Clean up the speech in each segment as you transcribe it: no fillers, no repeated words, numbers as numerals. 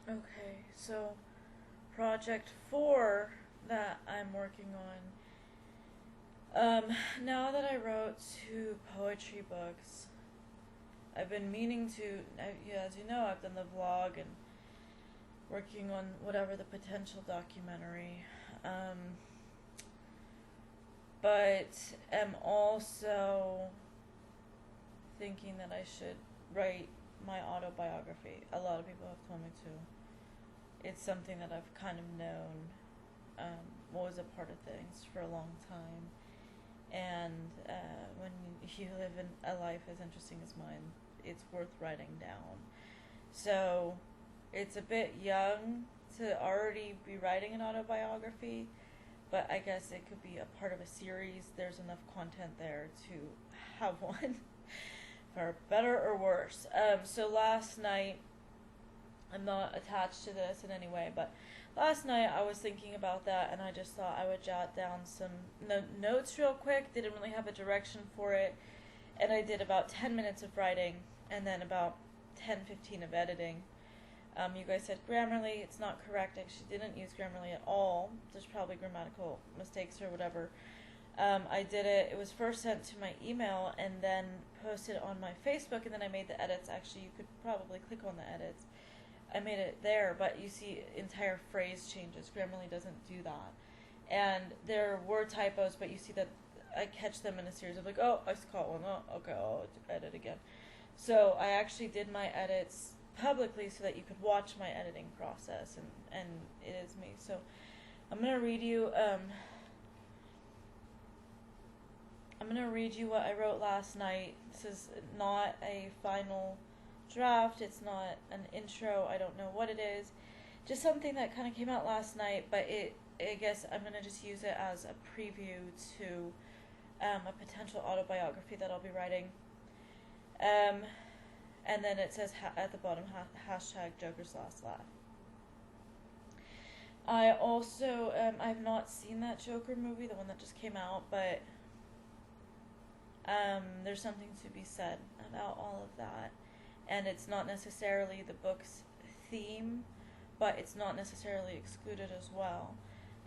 Okay, so project 4 that I'm working on. Now that I wrote 2 poetry books, I've been meaning to. Yeah, as you know, I've done the vlog and working on whatever the potential documentary. Um, but am also thinking that I should write my autobiography. A lot of people have told me to. It's something that I've kind of known was a part of things for a long time. And when you live in a life as interesting as mine, it's worth writing down. So it's a bit young to already be writing an autobiography, but I guess it could be a part of a series. There's enough content there to have one, for better or worse. So last night, I'm not attached to this in any way, but last night I was thinking about that, and I just thought I would jot down some notes real quick. Didn't really have a direction for it, and I did about 10 minutes of writing and then about 10-15 of editing. You guys said Grammarly. It's not correct. I actually didn't use Grammarly at all. There's probably grammatical mistakes or whatever. I did it. It was first sent to my email and then posted on my Facebook, and then I made the edits. Actually, you could probably click on the edits. I made it there, but you see entire phrase changes. Grammarly doesn't do that. And there were typos, but you see that I catch them in a series of like, oh, I caught one. Oh, okay, I'll edit again. So I actually did my edits publicly so that you could watch my editing process, and it is me. So I'm gonna read you what I wrote last night. This is not a final draft. It's not an intro. I don't know what it is. Just something that kind of came out last night, but I guess I'm gonna just use it as a preview to a potential autobiography that I'll be writing. And then it says at the bottom, hashtag Joker's Last Laugh. I also, I've not seen that Joker movie, the one that just came out, but there's something to be said about all of that. And it's not necessarily the book's theme, but it's not necessarily excluded as well.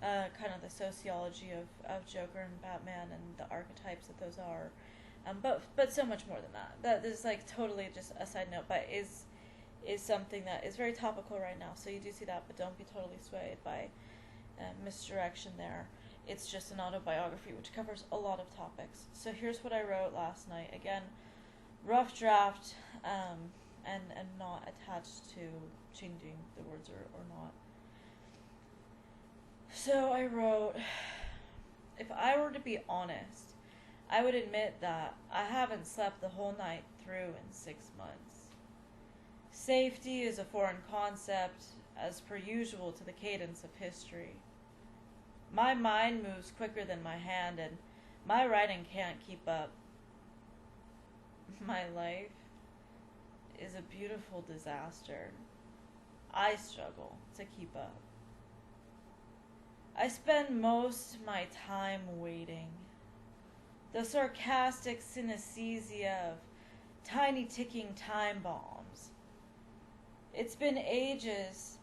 Kind of the sociology of Joker and Batman and the archetypes that those are. But so much more than that. That is like totally just a side note, but is something that is very topical right now. So you do see that, but don't be totally swayed by misdirection there. It's just an autobiography which covers a lot of topics. So here's what I wrote last night. Again, rough draft, and not attached to changing the words or not. So I wrote, if I were to be honest, I would admit that I haven't slept the whole night through in 6 months. Safety is a foreign concept, as per usual to the cadence of history. My mind moves quicker than my hand, and my writing can't keep up. My life is a beautiful disaster. I struggle to keep up. I spend most of my time waiting. The sarcastic synesthesia of tiny ticking time bombs. It's been ages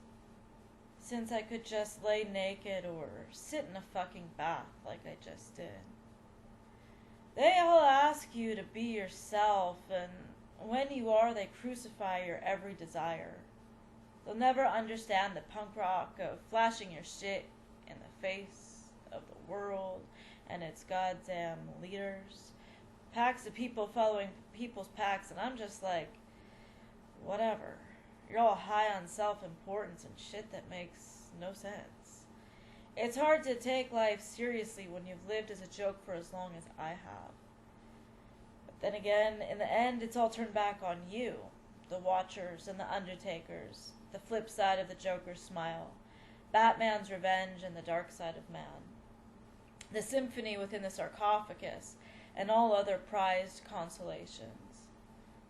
since I could just lay naked or sit in a fucking bath like I just did. They all ask you to be yourself, and when you are, they crucify your every desire. They'll never understand the punk rock of flashing your shit in the face of the world and its goddamn leaders. Packs of people following people's packs, and I'm just like, whatever. You're all high on self-importance and shit that makes no sense. It's hard to take life seriously when you've lived as a joke for as long as I have. But then again, in the end, it's all turned back on you, the watchers and the undertakers, the flip side of the Joker's smile, Batman's revenge and the dark side of man, the symphony within the sarcophagus and all other prized consolations,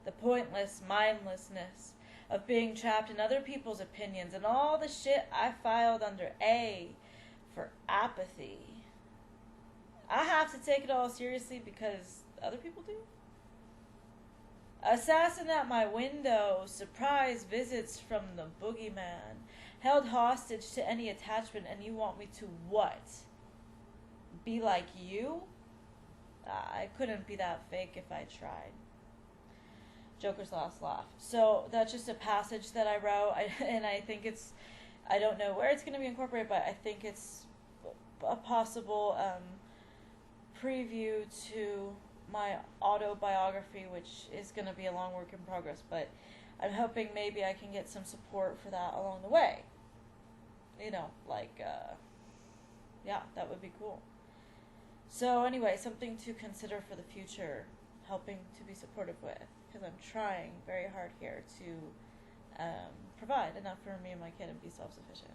the pointless mindlessness of being trapped in other people's opinions, and all the shit I filed under A for apathy. I have to take it all seriously because other people do. Assassin at my window, surprise visits from the boogeyman, held hostage to any attachment, and you want me to what? Be like you? I couldn't be that fake if I tried. Joker's last laugh. So that's just a passage that I wrote, and I think it's, I don't know where it's going to be incorporated, but I think it's a possible preview to my autobiography, which is going to be a long work in progress, but I'm hoping maybe I can get some support for that along the way. You know, like, yeah, that would be cool. So anyway, something to consider for the future, helping to be supportive with, because I'm trying very hard here to provide enough for me and my kid and be self-sufficient.